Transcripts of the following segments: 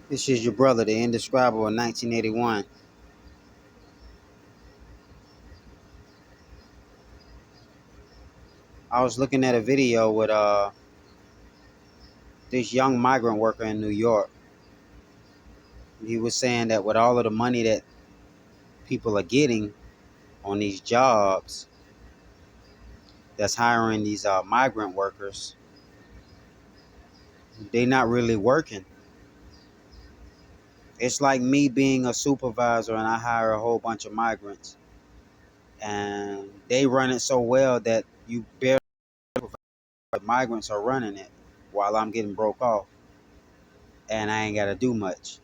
This is your brother, the Indescribable, in 1981. I was looking at a video with this young migrant worker in New York. He was saying that with all of the money that people are getting on these jobs that's hiring these migrant workers, they not really working. It's like me being a supervisor and I hire a whole bunch of migrants and they run it so well that you barely the migrants are running it while I'm getting broke off and I ain't got to do much.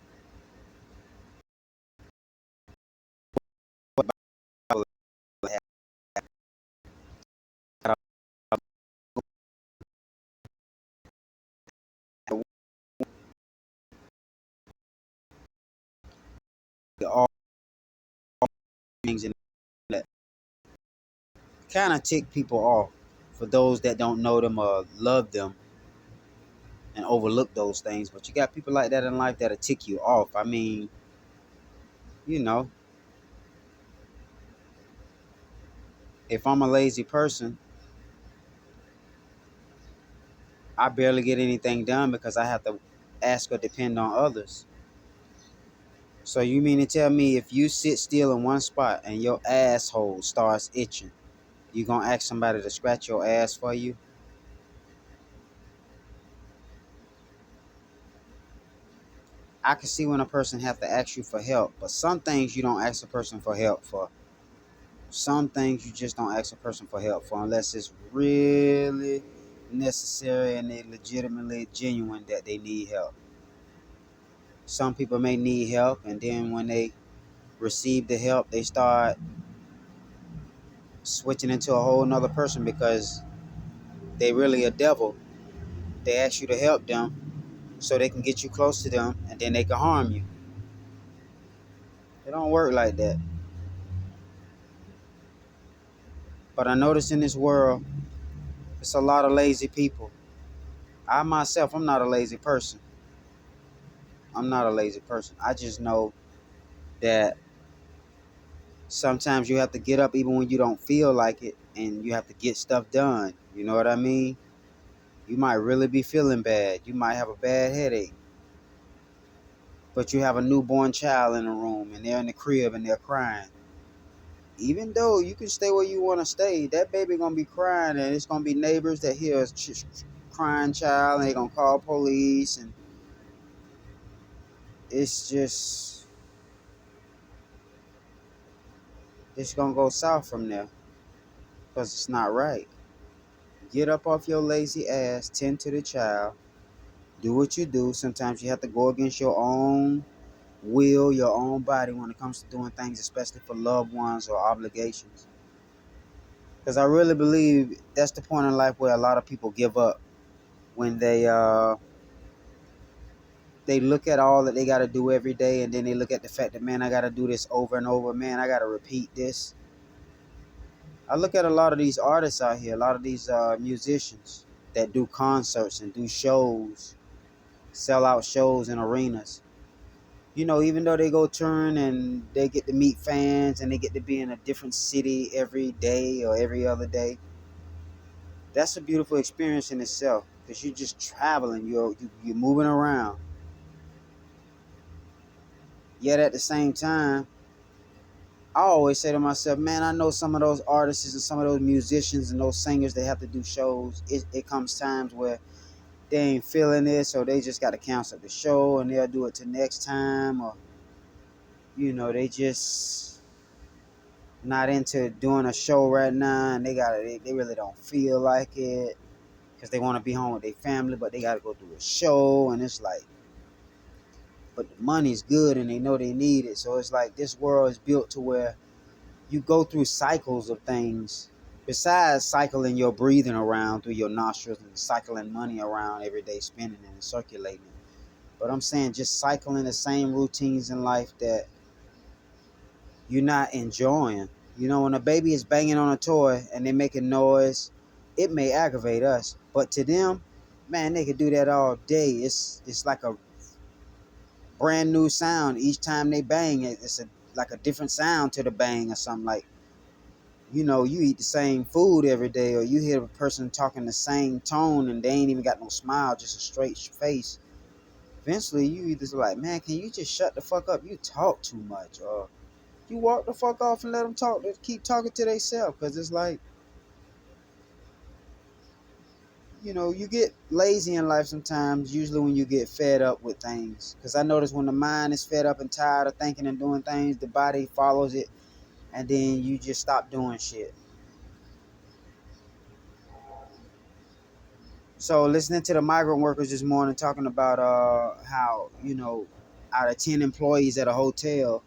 All things in that kind of tick people off for those that don't know them or love them and overlook those things. But you got people like that in life that'll tick you off. I mean, you know, if I'm a lazy person, I barely get anything done because I have to ask or depend on others. So you mean to tell me if you sit still in one spot and your asshole starts itching, you gonna ask somebody to scratch your ass for you? I can see when a person have to ask you for help, but some things you don't ask a person for help for. Some things you just don't ask a person for help for unless it's really necessary and they legitimately genuine that they need help. Some people may need help and then when they receive the help they start switching into a whole nother person because they really a devil. They ask you to help them so they can get you close to them and then they can harm you. It don't work like that. But I notice in this world it's a lot of lazy people. I myself, I'm not a lazy person. I'm not a lazy person. I just know that sometimes you have to get up even when you don't feel like it and you have to get stuff done. You know what I mean? You might really be feeling bad. You might have a bad headache. But you have a newborn child in the room and they're in the crib and they're crying. Even though you can stay where you want to stay, that baby gonna be crying and it's gonna be neighbors that hear a crying child and they gonna call police and it's just it's gonna go south from there because it's not right. Get up off your lazy ass, tend to the child, do what you do. Sometimes you have to go against your own will, your own body when it comes to doing things, especially for loved ones or obligations. Because I really believe that's the point in life where a lot of people give up when they look at all that they got to do every day, and then they look at the fact that man, I got to do this over and over. Man, I got to repeat this. I look at a lot of these artists out here, a lot of these musicians that do concerts and do shows, sell out shows in arenas. You know, even though they go touring and they get to meet fans and they get to be in a different city every day or every other day, that's a beautiful experience in itself because you're just traveling, you're moving around. Yet at the same time, I always say to myself, man, I know some of those artists and some of those musicians and those singers they have to do shows. It comes times where they ain't feeling it, so they just got to cancel the show and they'll do it to next time, or they just not into doing a show right now, and they really don't feel like it because they want to be home with their family, but they got to go do a show, and it's like, but the money's good and they know they need it, so it's like this world is built to where you go through cycles of things. Besides cycling your breathing around through your nostrils and cycling money around every day, spending it and circulating it. But I'm saying just cycling the same routines in life that you're not enjoying. You know, when a baby is banging on a toy and they making noise, it may aggravate us. But to them, man, they could do that all day. It's like a brand new sound each time they bang. It's like a different sound to the bang or something. Like, you eat the same food every day, or you hear a person talking the same tone and they ain't even got no smile, just a straight face. Eventually, you either like, man, can you just shut the fuck up? You talk too much, or you walk the fuck off and let them talk. They keep talking to themselves, because it's like, you get lazy in life sometimes, usually when you get fed up with things. Because I notice when the mind is fed up and tired of thinking and doing things, the body follows it, and then you just stop doing shit. So listening to the migrant workers this morning talking about how, out of 10 employees at a hotel,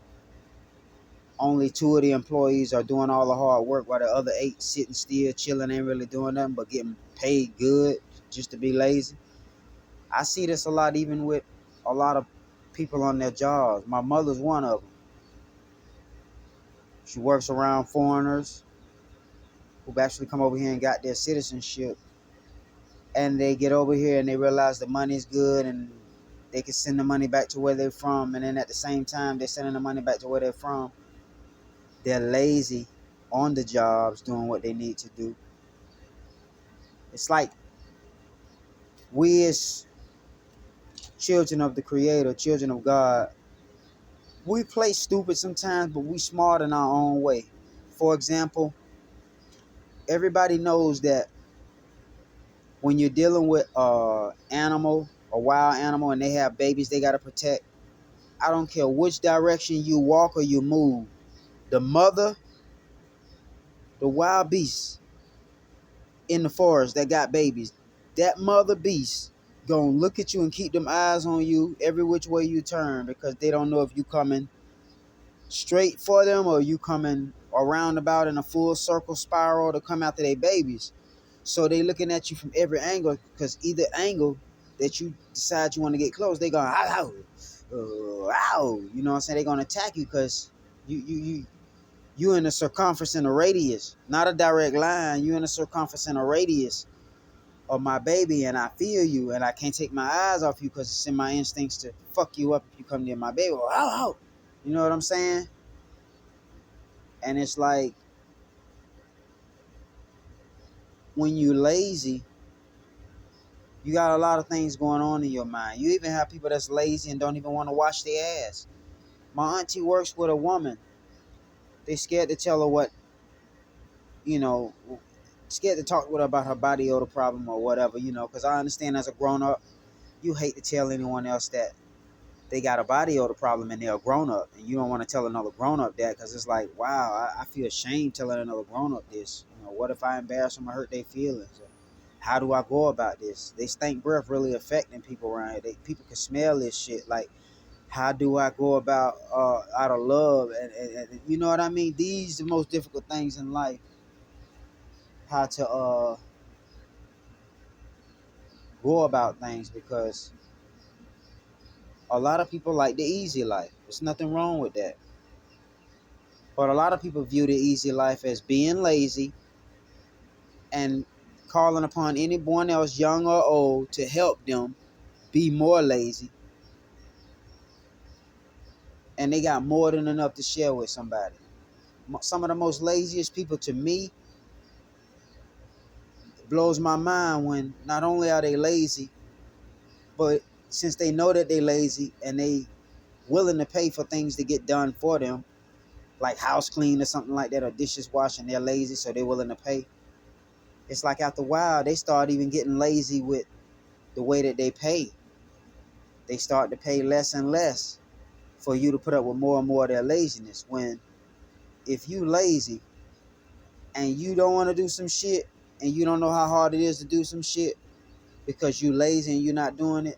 only 2 of the employees are doing all the hard work, while the other 8 sitting still, chilling, ain't really doing nothing but getting paid good just to be lazy. I see this a lot, even with a lot of people on their jobs. My mother's one of them. She works around foreigners who've actually come over here and got their citizenship, and they get over here and they realize the money's good and they can send the money back to where they're from. And then at the same time they're sending the money back to where they're from, they're lazy on the jobs doing what they need to do. It's like we as children of the Creator, children of God, we play stupid sometimes, but we smart in our own way. For example, everybody knows that when you're dealing with animal, a wild animal, and they have babies they gotta protect, I don't care which direction you walk or you move, the mother, the wild beast in the forest that got babies, that mother beast gonna look at you and keep them eyes on you every which way you turn, because they don't know if you coming straight for them or you coming around about in a full circle spiral to come after their babies. So they looking at you from every angle, because either angle that you decide you want to get close, they going ow, ow, you know what I'm saying? They gonna attack you because you in a circumference in a radius, not a direct line. You in a circumference in a radius of my baby, and I feel you, and I can't take my eyes off you because it's in my instincts to fuck you up if you come near my baby. Ow, ow. You know what I'm saying? And it's like, when you lazy, you got a lot of things going on in your mind. You even have people that's lazy and don't even want to wash their ass. My auntie works with a woman. They scared to tell her what, you know, scared to talk with her about her body odor problem or whatever, because I understand as a grown up, you hate to tell anyone else that they got a body odor problem and they're a grown up, and you don't want to tell another grown up that, because it's like, wow, I feel ashamed telling another grown up this. What if I embarrass them or hurt their feelings? How do I go about this? They stink breath really affecting people around here. People can smell this shit. Like, how do I go about out of love? And you know what I mean? These are the most difficult things in life. How to go about things, because a lot of people like the easy life. There's nothing wrong with that. But a lot of people view the easy life as being lazy and calling upon anyone else, young or old, to help them be more lazy. And they got more than enough to share with somebody. Some of the most laziest people to me, blows my mind when not only are they lazy, but since they know that they lazy and they willing to pay for things to get done for them, like house clean or something like that, or dishes washing, they're lazy, so they're willing to pay. It's like after a while, they start even getting lazy with the way that they pay. They start to pay less and less for you to put up with more and more of their laziness. When if you lazy and you don't want to do some shit, and you don't know how hard it is to do some shit because you lazy and you're not doing it,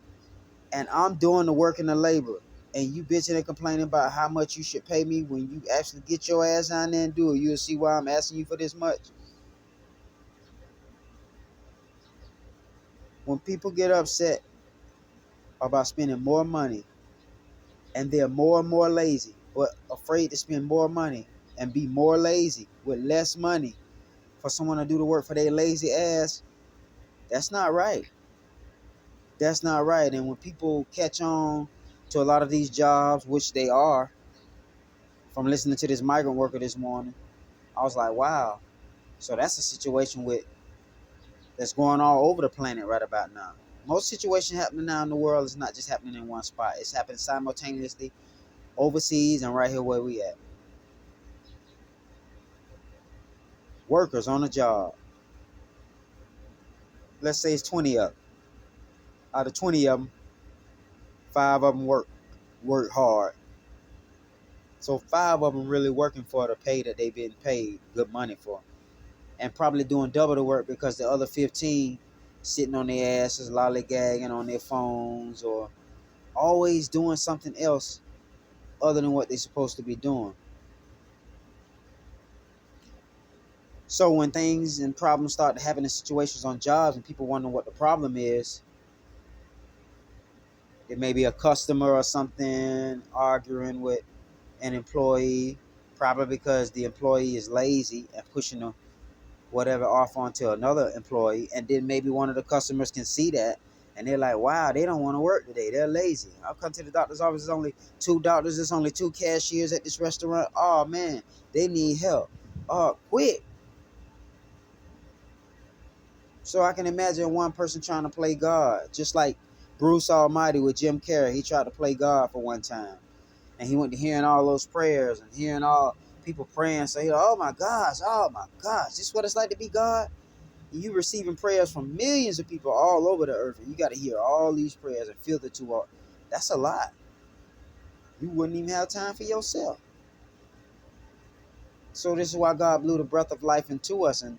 and I'm doing the work and the labor, and you bitching and complaining about how much you should pay me, when you actually get your ass down there and do it, you'll see why I'm asking you for this much. When people get upset about spending more money, and they're more and more lazy, but afraid to spend more money and be more lazy with less money for someone to do the work for their lazy ass, that's not right. That's not right. And when people catch on to a lot of these jobs, which they are, from listening to this migrant worker this morning, I was like, wow. So that's a situation that's going all over the planet right about now. Most situation happening now in the world is not just happening in one spot. It's happening simultaneously overseas and right here where we at. Workers on a job. Let's say it's 20 of them. Out of 20 of them, 5 of them work hard. So 5 of them really working for the pay that they've been paid good money for. And probably doing double the work because the other 15 sitting on their asses, lollygagging on their phones, or always doing something else other than what they're supposed to be doing. So when things and problems start to happen in situations on jobs and people wonder what the problem is, it may be a customer or something arguing with an employee, probably because the employee is lazy and pushing them whatever off onto another employee, and then maybe one of the customers can see that and they're like, wow, they don't want to work today, they're lazy. I'll come to the doctor's office, there's only 2 doctors, there's only 2 cashiers at this restaurant. Oh man, they need help. Oh, quit. So I can imagine one person trying to play God, just like Bruce Almighty with Jim Carrey. He tried to play God for one time, and he went to hearing all those prayers and hearing all people praying. So he like, oh my gosh, this is what it's like to be God. You receiving prayers from millions of people all over the earth, and you got to hear all these prayers and filter to all. That's a lot. You wouldn't even have time for yourself. So this is why God blew the breath of life into us, and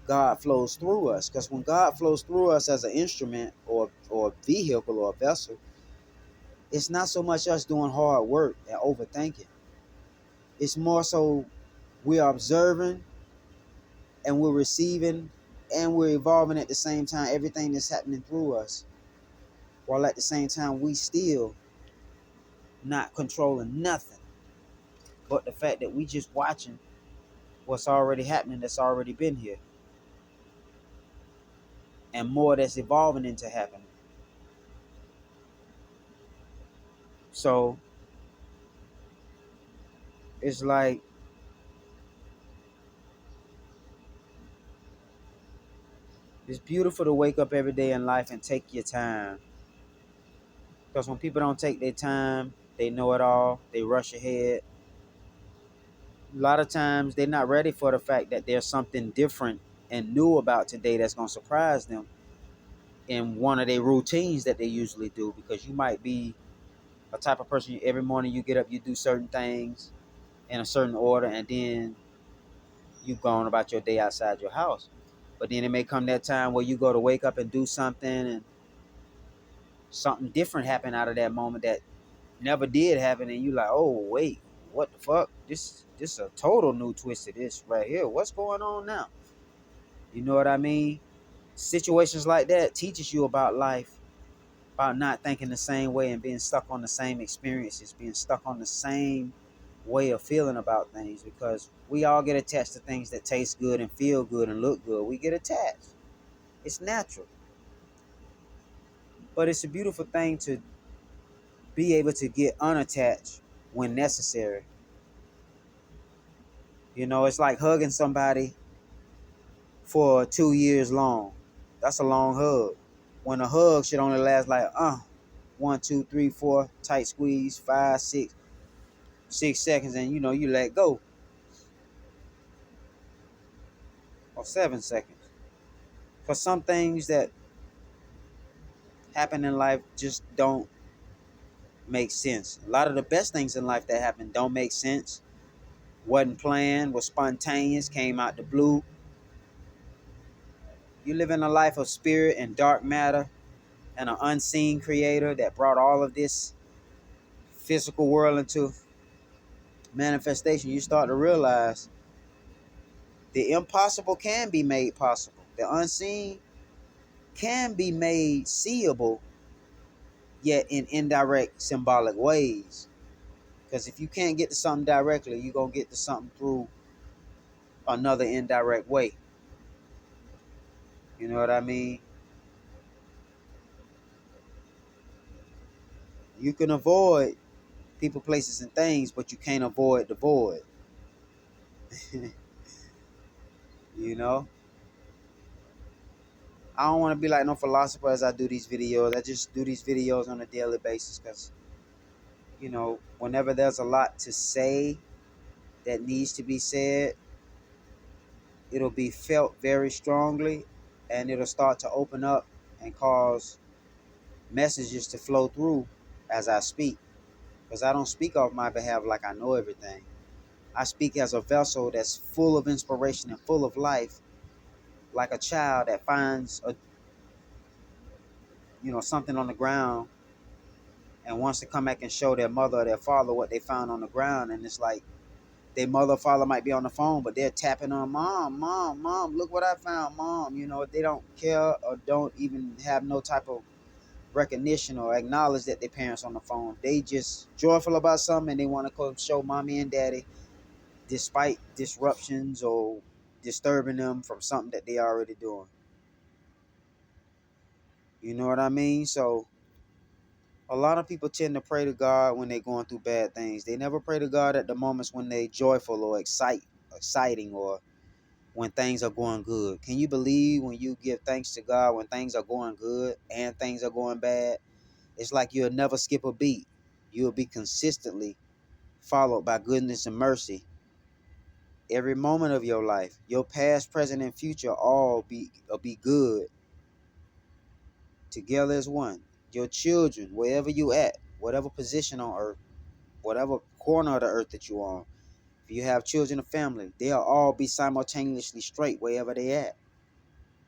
God flows through us. Because when God flows through us as an instrument or a vehicle or a vessel, it's not so much us doing hard work and overthinking. It's more so we're observing and we're receiving and we're evolving at the same time everything that's happening through us, while at the same time we still not controlling nothing but the fact that we just watching what's already happening, that's already been here, and more that's evolving into happening. So it's like it's beautiful to wake up every day in life and take your time. Because when people don't take their time, they know it all, they rush ahead. A lot of times they're not ready for the fact that there's something different and new about today that's going to surprise them in one of their routines that they usually do. Because you might be a type of person, every morning you get up, you do certain things in a certain order, and then you go on about your day outside your house. But then it may come that time where you go to wake up and do something, and something different happen out of that moment that never did happen, and you like, oh wait, what the fuck? This a total new twist to this right here. What's going on now? You know what I mean? Situations like that teaches you about life, about not thinking the same way and being stuck on the same experiences, being stuck on the same way of feeling about things, because we all get attached to things that taste good and feel good and look good. We get attached. It's natural. But it's a beautiful thing to be able to get unattached when necessary. You know, it's like hugging somebody for 2 years long. That's a long hug. When a hug should only last like 1, 2, 3, 4, tight squeeze, 5, 6 seconds, and you let go. Or 7 seconds. For some things that happen in life just don't make sense. A lot of the best things in life that happen don't make sense. Wasn't planned, was spontaneous, came out the blue. You live in a life of spirit and dark matter and an unseen creator that brought all of this physical world into manifestation. You start to realize the impossible can be made possible. The unseen can be made seeable, yet in indirect symbolic ways. Because if you can't get to something directly, you're going to get to something through another indirect way. You know what I mean? You can avoid people, places, and things, but you can't avoid the void. You know? I don't want to be like no philosopher as I do these videos. I just do these videos on a daily basis because, whenever there's a lot to say that needs to be said, it'll be felt very strongly and it'll start to open up and cause messages to flow through as I speak. Because I don't speak off my behalf like I know everything. I speak as a vessel that's full of inspiration and full of life, like a child that finds something on the ground and wants to come back and show their mother or their father what they found on the ground. And it's like their mother or father might be on the phone, but they're tapping on, mom, mom, mom, look what I found, mom. They don't care or don't even have no type of recognition or acknowledge that their parents on the phone. They just joyful about something and they want to come show mommy and daddy despite disruptions or disturbing them from something that they already doing. You know what I mean? So a lot of people tend to pray to God when they're going through bad things. They never pray to God at the moments when they're joyful or exciting or when things are going good. Can you believe when you give thanks to God when things are going good and things are going bad? It's like you'll never skip a beat. You'll be consistently followed by goodness and mercy every moment of your life. Your past, present, and future all be good together as one. Your children, wherever you at, whatever position on earth, whatever corner of the earth that you're on, if you have children or family, they'll all be simultaneously straight wherever they at.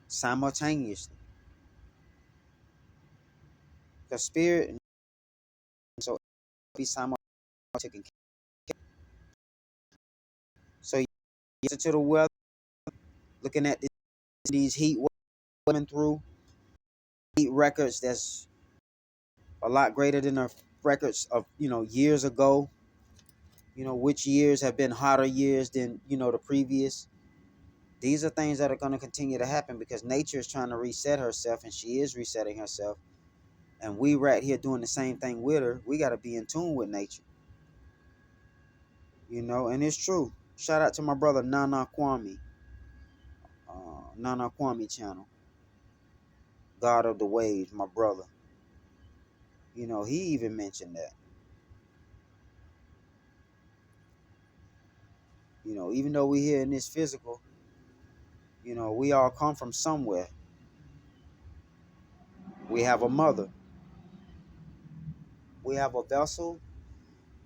Simultaneously. The spirit and so be simultaneously taken care of. So you listen to the weather, looking at these heat coming through, heat records that's a lot greater than the records of years ago. Which years have been hotter years than the previous. These are things that are going to continue to happen because nature is trying to reset herself, and she is resetting herself. And we right here doing the same thing with her. We got to be in tune with nature, and it's true. Shout out to my brother Nana Kwame, Nana Kwame channel, God of the Waves, my brother. He even mentioned that. Even though we here in this physical, we all come from somewhere. We have a mother. We have a vessel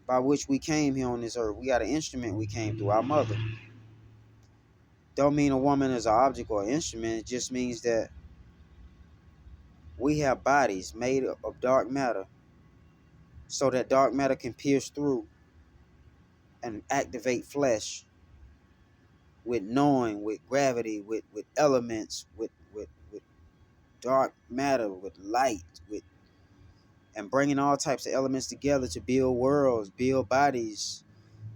by which we came here on this earth. We got an instrument we came through, our mother. Don't mean a woman is an object or an instrument. It just means that we have bodies made of dark matter so that dark matter can pierce through and activate flesh with knowing, with gravity, with elements, with dark matter, with light, with and bringing all types of elements together to build worlds, build bodies,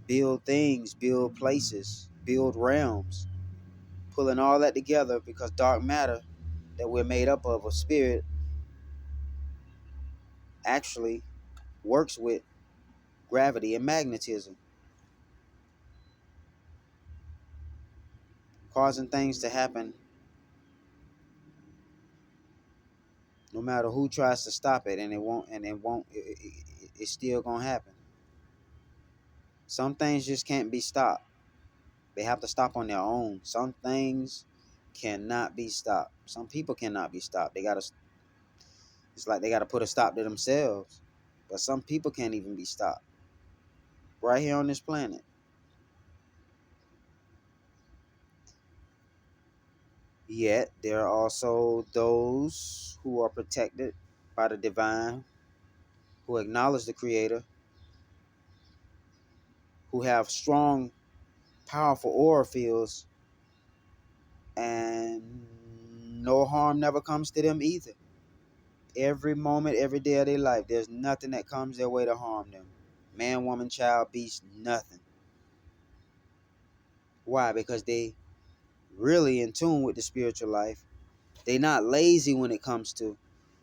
build things, build places, build realms, pulling all that together because dark matter that we're made up of spirit actually works with gravity and magnetism, causing things to happen no matter who tries to stop it, and it's still gonna happen. Some things just can't be stopped. They have to stop on their own. Some things cannot be stopped. Some people cannot be stopped. It's like they gotta put a stop to themselves. But some people can't even be stopped right here on this planet. Yet there are also those who are protected by the divine, who acknowledge the creator, who have strong, powerful aura fields, and no harm never comes to them either. Every moment, every day of their life, there's nothing that comes their way to harm them. Man, woman, child, beast, nothing. Why? Because they really in tune with the spiritual life. They not lazy when it comes to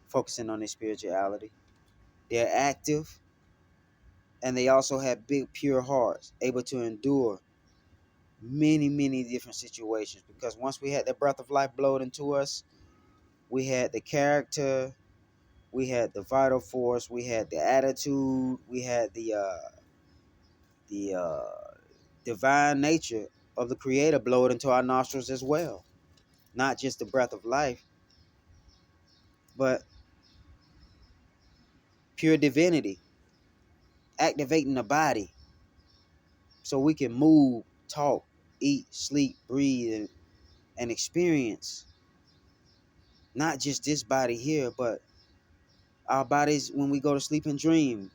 focusing on their spirituality. They're active, and they also have big, pure hearts, able to endure many, many different situations. Because once we had the breath of life blowed into us, we had the character, we had the vital force, we had the attitude, we had the divine nature of the Creator blowed into our nostrils as well. Not just the breath of life, but pure divinity, activating the body so we can move, talk, eat, sleep, breathe, and experience not just this body here, but our bodies when we go to sleep and dream,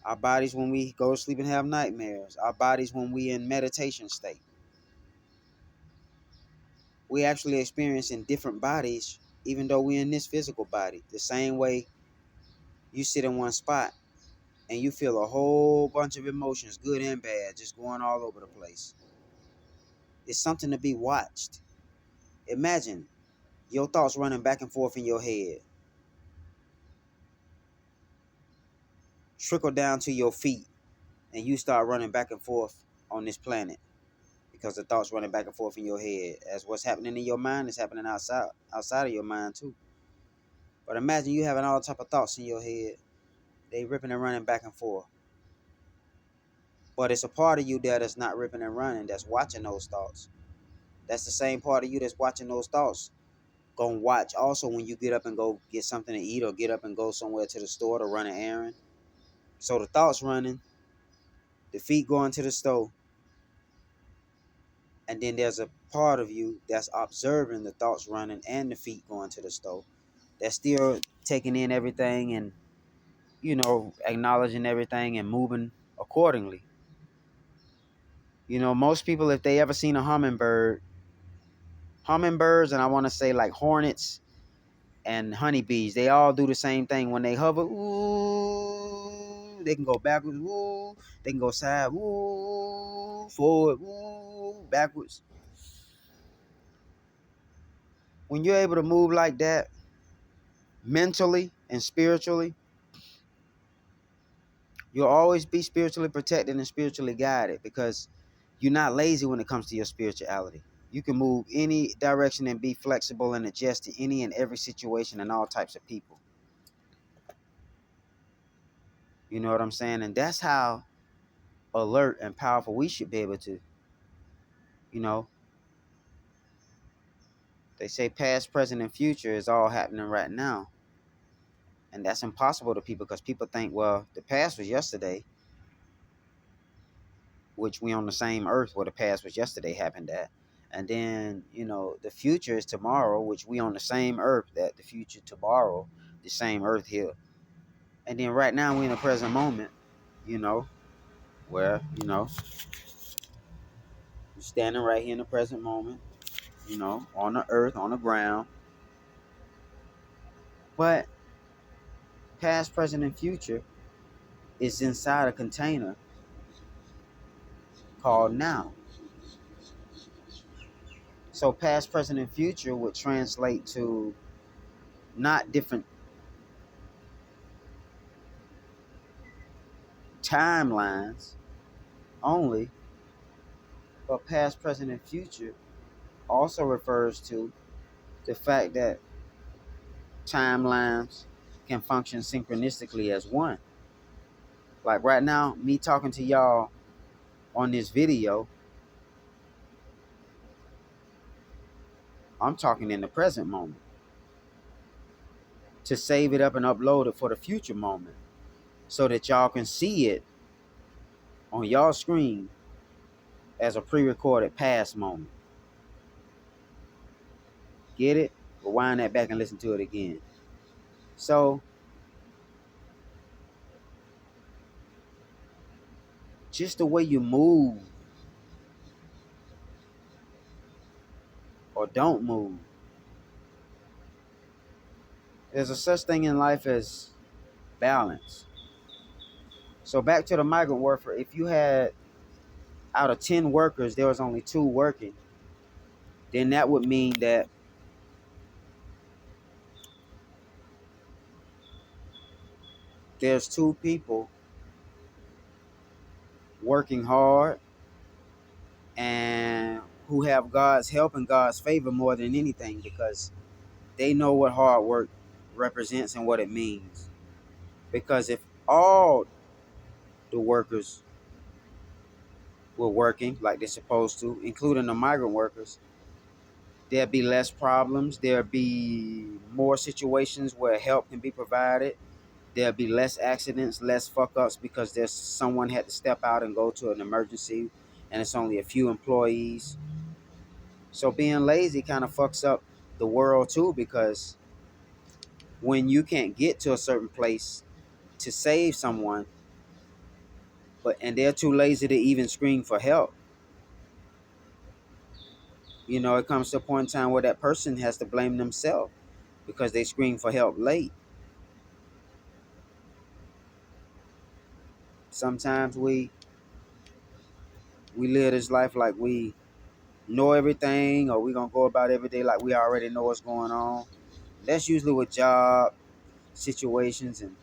our bodies when we go to sleep and have nightmares, our bodies when we in meditation state. We actually experience in different bodies, even though we're in this physical body. The same way you sit in one spot and you feel a whole bunch of emotions, good and bad, just going all over the place. It's something to be watched. Imagine your thoughts running back and forth in your head, trickle down to your feet, and you start running back and forth on this planet because the thoughts running back and forth in your head. As what's happening in your mind is happening outside of your mind too. But imagine you having all type of thoughts in your head. They ripping and running back and forth. But it's a part of you there that's not ripping and running, that's watching those thoughts. That's the same part of you that's watching those thoughts. Gonna watch also when you get up and go get something to eat or get up and go somewhere to the store to run an errand. So the thoughts running, the feet going to the store, and then there's a part of you that's observing the thoughts running and the feet going to the store. That's still taking in everything and, acknowledging everything and moving accordingly. Most people, if they ever seen a hummingbirds, and I want to say like hornets and honeybees, they all do the same thing when they hover. Ooh, they can go backwards. Ooh, they can go side. Ooh, forward. Ooh, backwards. When you're able to move like that, mentally and spiritually, you'll always be spiritually protected and spiritually guided because you're not lazy when it comes to your spirituality. You can move any direction and be flexible and adjust to any and every situation and all types of people. You know what I'm saying? And that's how alert and powerful we should be able to, you know, they say past, present, and future is all happening right now. And that's impossible to people because people think, well, the past was yesterday, which we on the same earth where the past was yesterday happened at. And then, the future is tomorrow, which we on the same earth that the future tomorrow, the same earth here. And then right now we in the present moment, you know, where, we're standing right here in the present moment, on the earth, on the ground. But past, present, and future is inside a container called now. So past, present, and future would translate to not different timelines only, but past, present, and future also refers to the fact that timelines can function synchronistically as one. Like right now, me talking to y'all on this video, I'm talking in the present moment to save it up and upload it for the future moment so that y'all can see it on y'all screen as a pre-recorded past moment. Get it? Rewind that back and listen to it again. So just the way you move or don't move, there's a such thing in life as balance. So back to the migrant worker, if you had out of 10 workers, there was only 2 working, then that would mean that there's two people working hard and who have God's help and God's favor more than anything, because they know what hard work represents and what it means. Because if all the workers were working like they're supposed to, including the migrant workers, there'd be less problems. There'd be more situations where help can be provided. There'll be less accidents, less fuck ups because there's someone had to step out and go to an emergency and it's only a few employees. So being lazy kind of fucks up the world too, because when you can't get to a certain place to save someone, and they're too lazy to even scream for help, it comes to a point in time where that person has to blame themselves because they scream for help late. Sometimes we live this life like we know everything, or we gonna go about every day like we already know what's going on. That's usually with job situations and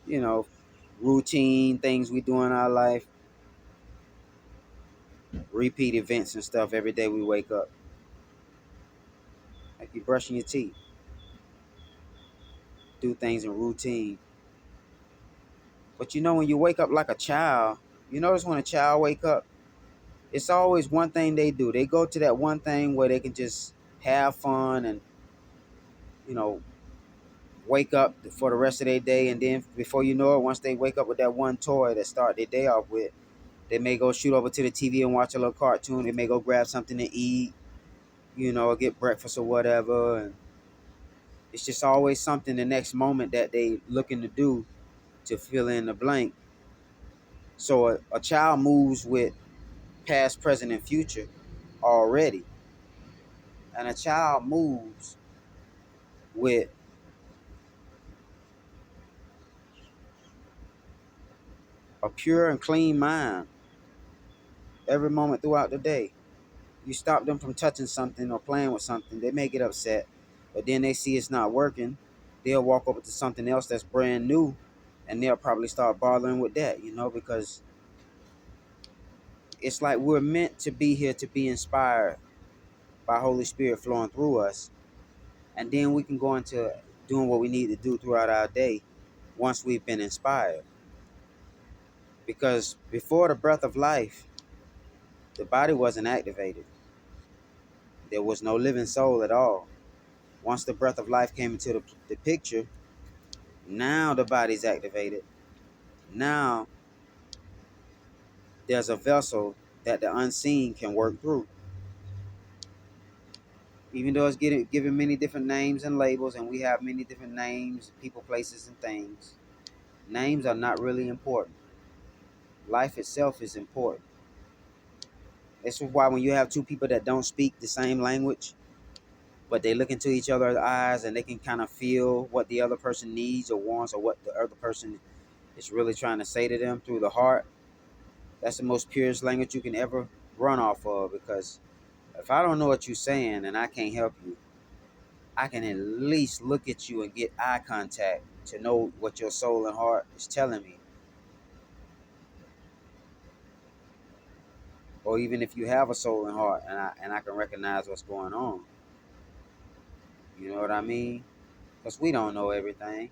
you know routine things we do in our life, repeat events and stuff every day we wake up. Like you brushing your teeth, do things in routine. But when you wake up like a child, you notice when a child wake up, it's always one thing they do. They go to that one thing where they can just have fun and you know wake up for the rest of their day, and then before you know it, once they wake up with that one toy that start their day off with, they may go shoot over to the TV and watch a little cartoon. They may go grab something to eat, or get breakfast or whatever. And it's just always something the next moment that they looking to do to fill in the blank. So a child moves with past, present, and future already, and a child moves with a pure and clean mind every moment throughout the day. You stop them from touching something or playing with something, they may get upset, but then they see it's not working. They'll walk over to something else that's brand new, and they'll probably start bothering with that, because it's like we're meant to be here to be inspired by Holy Spirit flowing through us, and then we can go into doing what we need to do throughout our day once we've been inspired. Because before the breath of life, the body wasn't activated. There was no living soul at all. Once the breath of life came into the picture, now the body's activated. Now there's a vessel that the unseen can work through. Even though it's given many different names and labels, and we have many different names, people, places, and things, names are not really important. Life itself is important. This is why when you have two people that don't speak the same language, but they look into each other's eyes and they can kind of feel what the other person needs or wants, or what the other person is really trying to say to them through the heart, that's the most purest language you can ever run off of. Because if I don't know what you're saying and I can't help you, I can at least look at you and get eye contact to know what your soul and heart is telling me. Or even if you have a soul and heart, and I can recognize what's going on. You know what I mean? Because we don't know everything.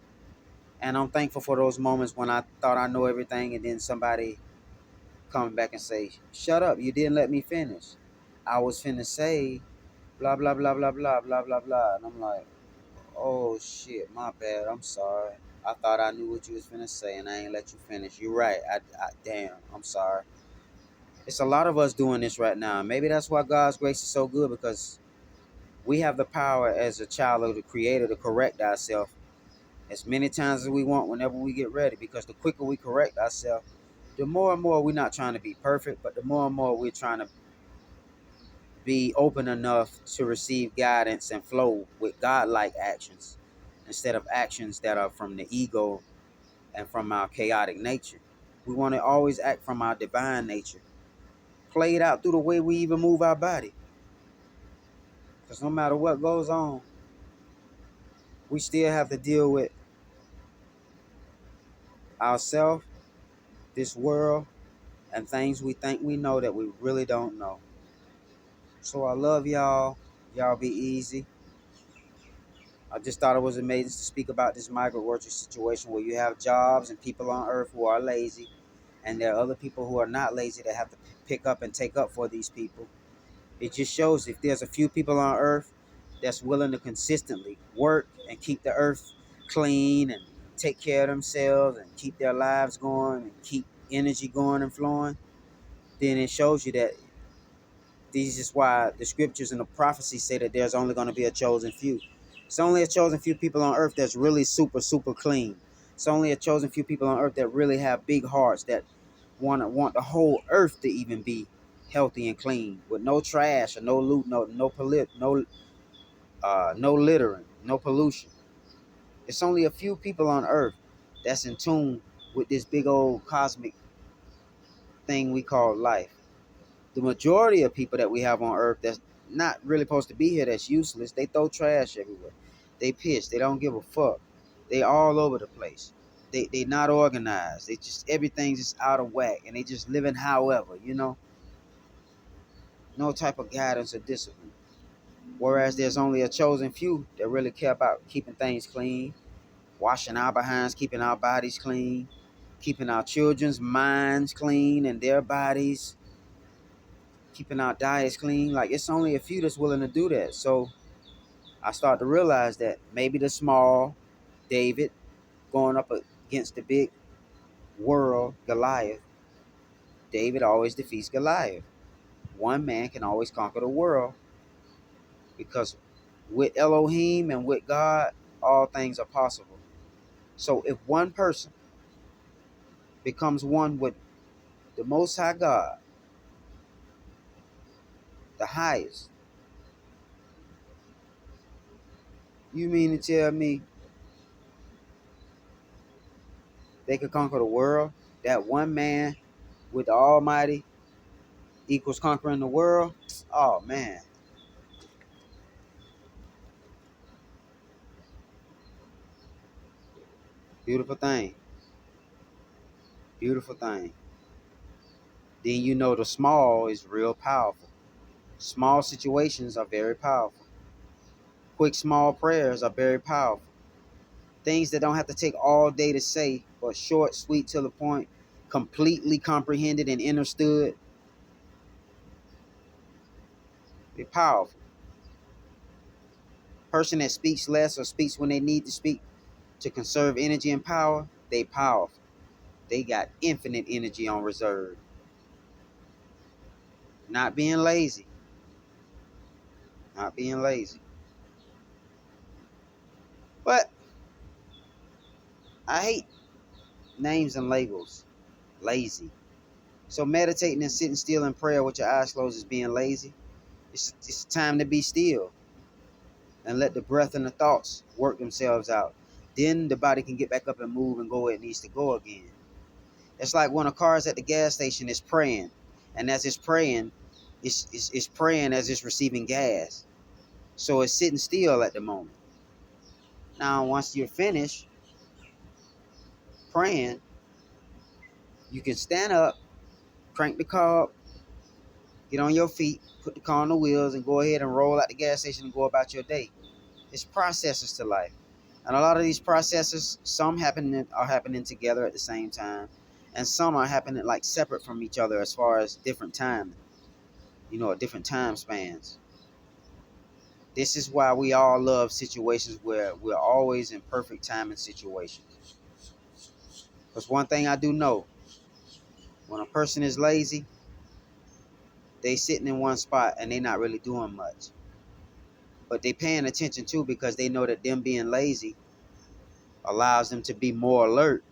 And I'm thankful for those moments when I thought I know everything and then somebody come back and say, shut up, you didn't let me finish. I was finna say blah blah blah blah blah blah blah blah. And I'm like, oh shit, my bad. I'm sorry. I thought I knew what you was finna say and I ain't let you finish. You're right. Damn, I'm sorry. It's a lot of us doing this right now. Maybe that's why God's grace is so good, because we have the power as a child of the Creator to correct ourselves as many times as we want whenever we get ready. Because the quicker we correct ourselves, the more and more we're not trying to be perfect, but the more and more we're trying to be open enough to receive guidance and flow with God-like actions instead of actions that are from the ego and from our chaotic nature. We want to always act from our divine nature, play it out through the way we even move our body. Because no matter what goes on, we still have to deal with ourselves, this world, and things we think we know that we really don't know. So I love y'all. Y'all be easy. I just thought it was amazing to speak about this migrant worker situation where you have jobs and people on earth who are lazy, and there are other people who are not lazy that have to pick up and take up for these people. It just shows if there's a few people on earth that's willing to consistently work and keep the earth clean and take care of themselves and keep their lives going and keep energy going and flowing, then it shows you that this is why the scriptures and the prophecies say that there's only going to be a chosen few. It's only a chosen few people on earth that's really super, super clean. It's only a chosen few people on earth that really have big hearts that want the whole earth to even be healthy and clean with no trash or no loot, no littering, no pollution. It's only a few people on earth that's in tune with this big old cosmic thing we call life. The majority of people that we have on earth that's not really supposed to be here, that's useless, they throw trash everywhere. They piss, they don't give a fuck. They all over the place. They not organized. They just everything's just out of whack and they just living however. No type of guidance or discipline. Whereas there's only a chosen few that really care about keeping things clean, washing our behinds, keeping our bodies clean, keeping our children's minds clean and their bodies, keeping our diets clean. Like it's only a few that's willing to do that. So I start to realize that maybe the small David going up against the big world Goliath, David always defeats Goliath. One man can always conquer the world because with Elohim and with God, all things are possible. So if one person becomes one with the Most High God, the highest, you mean to tell me they could conquer the world? That one man with the Almighty equals conquering the world? Oh man, beautiful thing, beautiful thing. Then you know the small is real powerful. Small situations are very powerful. Quick small prayers are very powerful. Things that don't have to take all day to say, but short, sweet, to the point, completely comprehended and understood. They're powerful. Person that speaks less or speaks when they need to speak to conserve energy and power, they powerful. They got infinite energy on reserve. Not being lazy. Not being lazy. But I hate names and labels. Lazy. So meditating and sitting still in prayer with your eyes closed is being lazy. It's time to be still and let the breath and the thoughts work themselves out. Then the body can get back up and move and go where it needs to go again. It's like when a car is at the gas station, it's praying. And as it's praying, it's praying as it's receiving gas. So it's sitting still at the moment. Now, once you're finished praying, you can stand up, crank the car up, get on your feet, put the car on the wheels, and go ahead and roll out the gas station and go about your day. It's processes to life. And a lot of these processes, some are happening together at the same time, and some are happening like separate from each other as far as different time, at different time spans. This is why we all love situations where we're always in perfect timing situations. Because one thing I do know, when a person is lazy, they sitting in one spot and they not really doing much. But they paying attention too because they know that them being lazy allows them to be more alert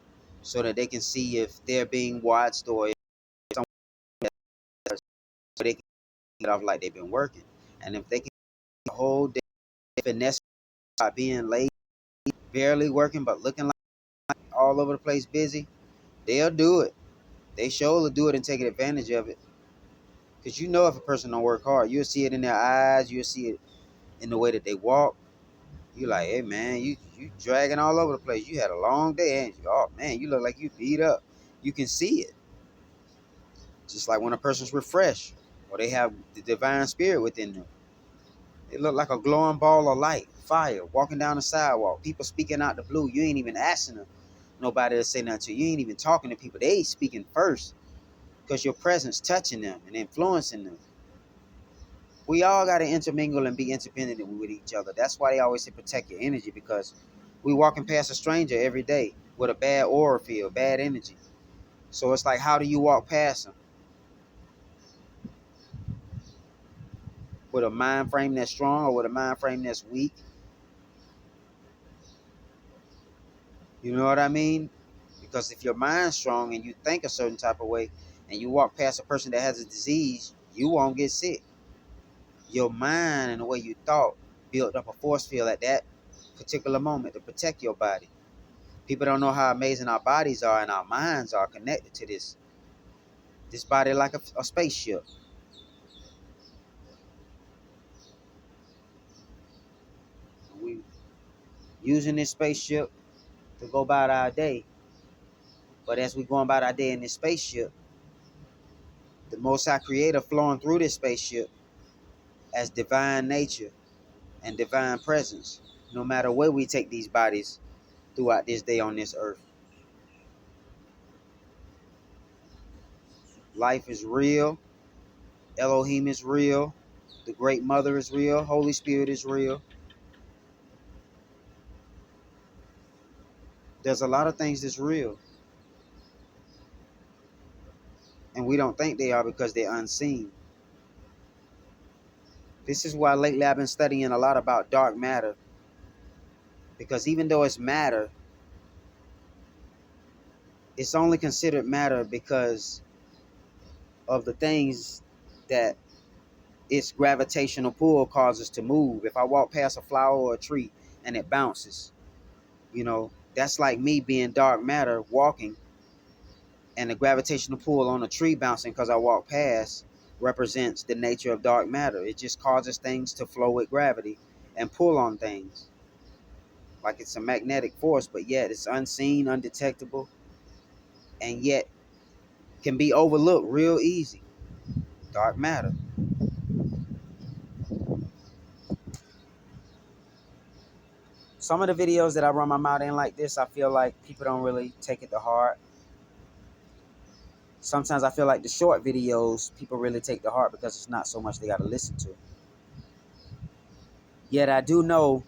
so that they can see if they're being watched or if someone else, so they can get off like they've been working. And if they can the whole day finesse by being lazy, barely working but looking like all over the place busy, they'll do it. They sure will do it and take advantage of it. Because if a person don't work hard, you'll see it in their eyes, you'll see it in the way that they walk, You like, hey man, you dragging all over the place. You had a long day, ain't you? Oh man, you look like you beat up. You can see it. Just like when a person's refreshed or they have the divine spirit within them. They look like a glowing ball of light, fire, walking down the sidewalk. People speaking out the blue. You ain't even asking them. Nobody to say nothing to you. You ain't even talking to people. They speaking first because your presence touching them and influencing them. We all got to intermingle and be interdependent with each other. That's why they always say protect your energy, because we walking past a stranger every day with a bad aura field, bad energy. So it's like, how do you walk past them? With a mind frame that's strong or with a mind frame that's weak? You know what I mean? Because if your mind's strong and you think a certain type of way and you walk past a person that has a disease, you won't get sick. Your mind and the way you thought built up a force field at that particular moment to protect your body. People don't know how amazing our bodies are and our minds are connected to this body like a spaceship. We using this spaceship to go about our day. But as we going about our day in this spaceship, the Most High Creator flowing through this spaceship as divine nature and divine presence, no matter where we take these bodies throughout this day on this earth. Life is real. Elohim is real. The Great Mother is real. Holy Spirit is real. There's a lot of things that's real. And we don't think they are because they're unseen. This is why lately I've been studying a lot about dark matter. Because even though it's matter, it's only considered matter because of the things that its gravitational pull causes to move. If I walk past a flower or a tree and it bounces, that's like me being dark matter walking, and the gravitational pull on a tree bouncing because I walk past represents the nature of dark matter. It just causes things to flow with gravity and pull on things like it's a magnetic force, but yet it's unseen, undetectable, and yet can be overlooked real easy. Dark matter. Some of the videos that I run my mouth in like this, I feel like people don't really take it to heart. Sometimes I feel like the short videos, people really take to heart because it's not so much they got to listen to. Yet I do know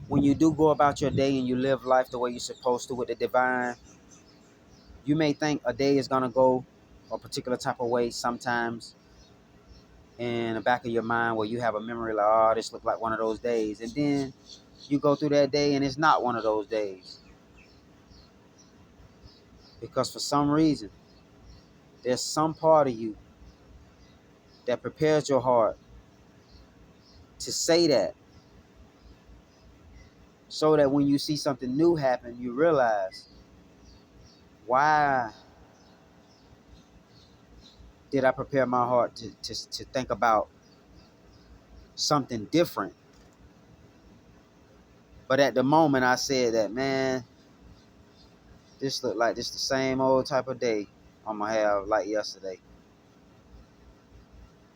when you do go about your day and you live life the way you're supposed to with the divine, you may think a day is going to go a particular type of way sometimes in the back of your mind where you have a memory like, oh, this looked like one of those days. And then you go through that day and it's not one of those days. Because for some reason, there's some part of you that prepares your heart to say that, so that when you see something new happen, you realize, why did I prepare my heart to think about something different? But at the moment I said that, man, this looked like this the same old type of day I'm gonna have like yesterday.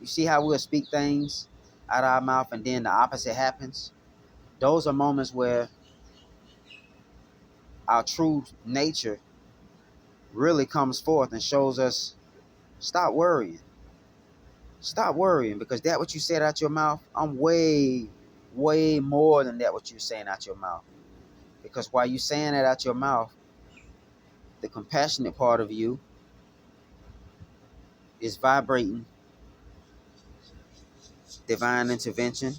You see how we'll speak things out of our mouth and then the opposite happens? Those are moments where our true nature really comes forth and shows us, stop worrying. Stop worrying, because that what you said out your mouth, I'm way, way more than that what you're saying out your mouth. Because while you saying that out your mouth, the compassionate part of you is vibrating divine intervention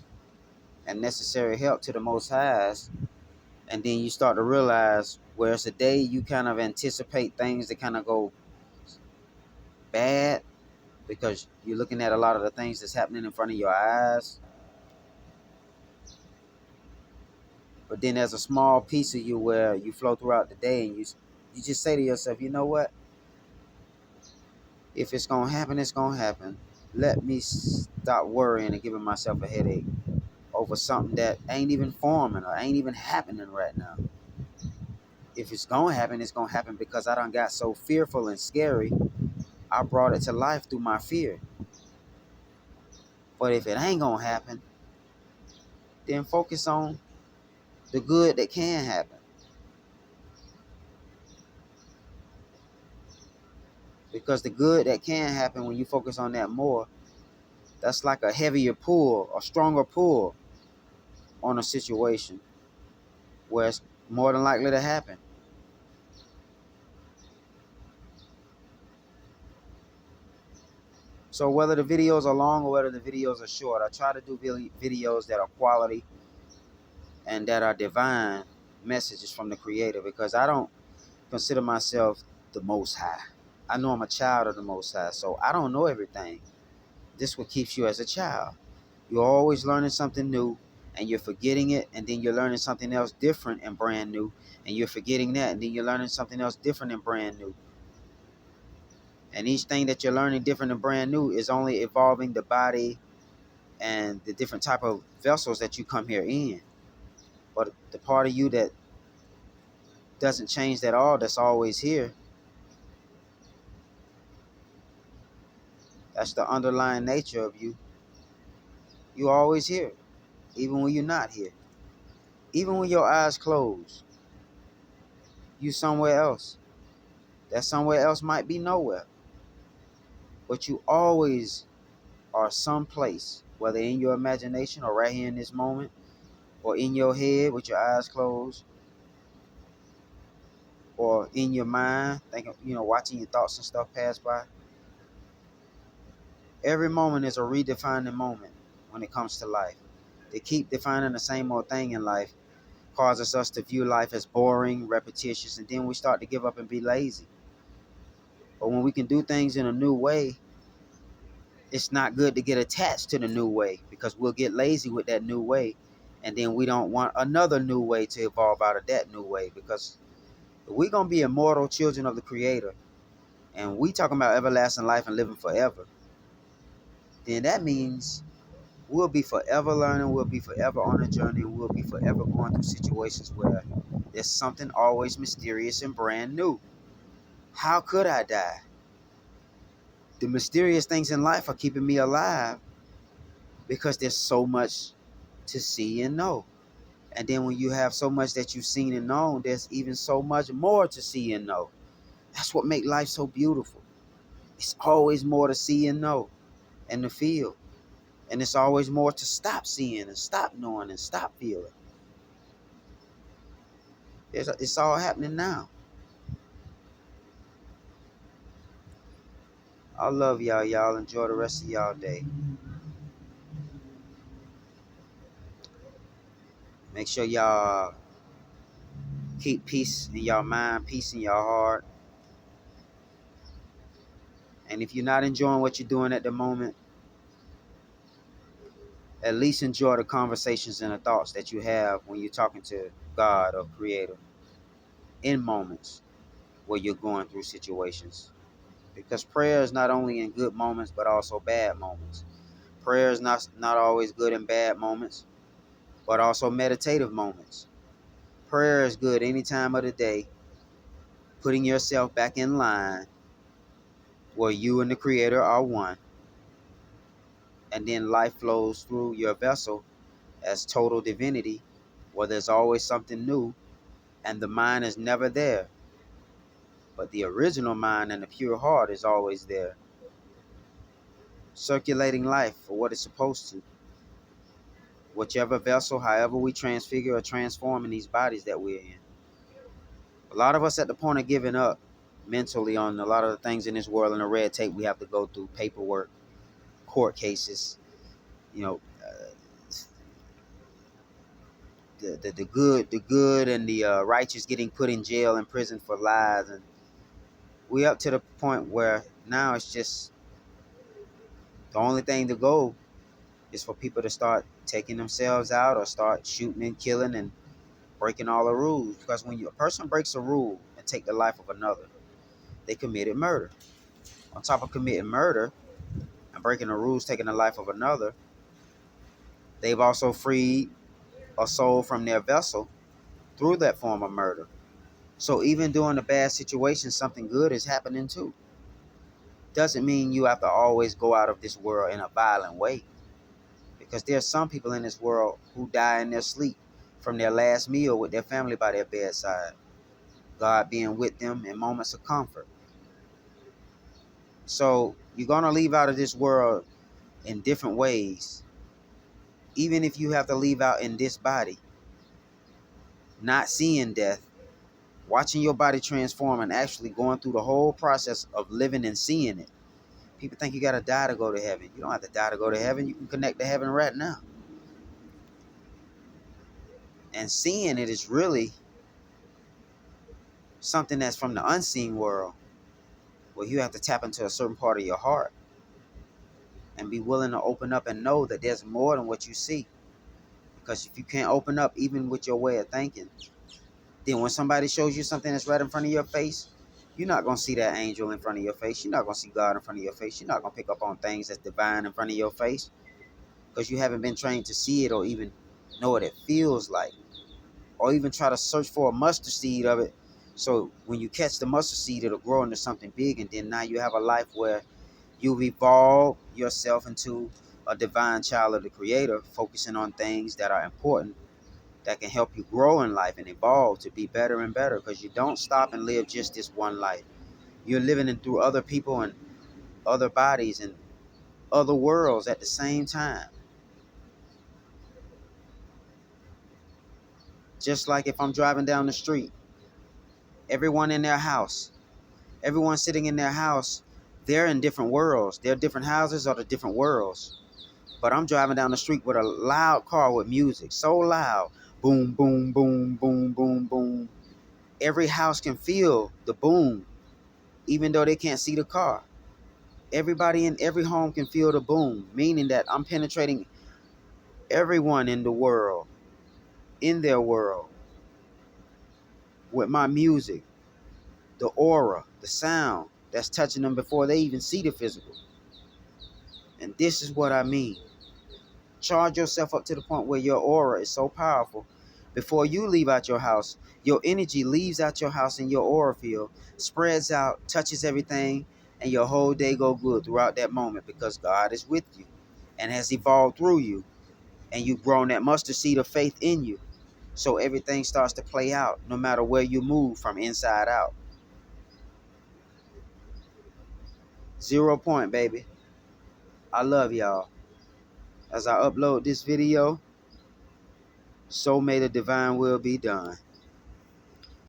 and necessary help to the Most Highs. And then you start to realize where it's a day you kind of anticipate things that kind of go bad because you're looking at a lot of the things that's happening in front of your eyes. But then there's a small piece of you where you flow throughout the day and you just say to yourself, you know what? If it's going to happen, it's going to happen. Let me stop worrying and giving myself a headache over something that ain't even forming or ain't even happening right now. If it's gonna happen, it's gonna happen because I done got so fearful and scary. I brought it to life through my fear. But if it ain't gonna happen, then focus on the good that can happen. Because the good that can happen, when you focus on that more, that's like a heavier pull, a stronger pull on a situation where it's more than likely to happen. So whether the videos are long or whether the videos are short, I try to do videos that are quality and that are divine messages from the Creator, because I don't consider myself the Most High. I know I'm a child of the Most High, so I don't know everything. This is what keeps you as a child. You're always learning something new and you're forgetting it, and then you're learning something else different and brand new, and you're forgetting that, and then you're learning something else different and brand new. And each thing that you're learning different and brand new is only evolving the body and the different type of vessels that you come here in. But the part of you that doesn't change at all, that's always here, that's the underlying nature of you. You're always here, even when you're not here. Even when your eyes close, you somewhere else. That somewhere else might be nowhere. But you always are someplace, whether in your imagination or right here in this moment, or in your head with your eyes closed, or in your mind, thinking, watching your thoughts and stuff pass by. Every moment is a redefining moment when it comes to life. They keep defining the same old thing in life causes us to view life as boring, repetitious, and then we start to give up and be lazy. But when we can do things in a new way, it's not good to get attached to the new way, because we'll get lazy with that new way, and then we don't want another new way to evolve out of that new way, because if we're going to be immortal children of the Creator, and we talking about everlasting life and living forever, then that means we'll be forever learning, we'll be forever on a journey, and we'll be forever going through situations where there's something always mysterious and brand new. How could I die? The mysterious things in life are keeping me alive because there's so much to see and know. And then when you have so much that you've seen and known, there's even so much more to see and know. That's what makes life so beautiful. It's always more to see and know and to feel. And it's always more to stop seeing and stop knowing and stop feeling. It's all happening now. I love y'all. Y'all enjoy the rest of y'all day. Make sure y'all keep peace in y'all mind, peace in y'all heart. And if you're not enjoying what you're doing at the moment, at least enjoy the conversations and the thoughts that you have when you're talking to God or Creator in moments where you're going through situations. Because prayer is not only in good moments, but also bad moments. Prayer is not always good in bad moments, but also meditative moments. Prayer is good any time of the day, putting yourself back in line where you and the Creator are one, and then life flows through your vessel as total divinity, where there's always something new, and the mind is never there. But the original mind and the pure heart is always there, circulating life for what it's supposed to. Whichever vessel, however we transfigure or transform in these bodies that we're in. A lot of us at the point of giving up mentally on a lot of the things in this world and the red tape we have to go through, paperwork, court cases, you know, the good and the righteous getting put in jail and prison for lies, and we up to the point where now it's just the only thing to go is for people to start taking themselves out or start shooting and killing and breaking all the rules. Because when a person breaks a rule and take the life of another, they committed murder. On top of committing murder and breaking the rules, taking the life of another, They've also freed a soul from their vessel through that form of murder. So even during a bad situation, something good is happening too. Doesn't mean you have to always go out of this world in a violent way. Because there's some people in this world who die in their sleep from their last meal with their family by their bedside. God being with them in moments of comfort. So you're going to leave out of this world in different ways. Even if you have to leave out in this body, not seeing death, watching your body transform and actually going through the whole process of living and seeing it. People think you got to die to go to heaven. You don't have to die to go to heaven. You can connect to heaven right now. And seeing it is really something that's from the unseen world, where you have to tap into a certain part of your heart and be willing to open up and know that there's more than what you see. Because if you can't open up even with your way of thinking, then when somebody shows you something that's right in front of your face, you're not going to see that angel in front of your face. You're not going to see God in front of your face. You're not going to pick up on things that's divine in front of your face because you haven't been trained to see it or even know what it feels like, or even try to search for a mustard seed of it. So when you catch the mustard seed, it'll grow into something big, and then now you have a life where you've evolved yourself into a divine child of the Creator, focusing on things that are important, that can help you grow in life and evolve to be better and better, because you don't stop and live just this one life. You're living in through other people and other bodies and other worlds at the same time. Just like if I'm driving down the street, everyone in their house, everyone sitting in their house, they're in different worlds. Their different houses are the different worlds. But I'm driving down the street with a loud car with music, so loud. Boom, boom, boom, boom, boom, boom. Every house can feel the boom, even though they can't see the car. Everybody in every home can feel the boom, meaning that I'm penetrating everyone in the world, in their world, with my music, the aura, the sound that's touching them before they even see the physical. And this is what I mean. Charge yourself up to the point where your aura is so powerful. Before you leave out your house, your energy leaves out your house in your aura field, spreads out, touches everything, and your whole day go good throughout that moment because God is with you and has evolved through you, and you've grown that mustard seed of faith in you. So everything starts to play out no matter where you move from inside out. 0 point, baby. I love y'all. As I upload this video, so may the divine will be done.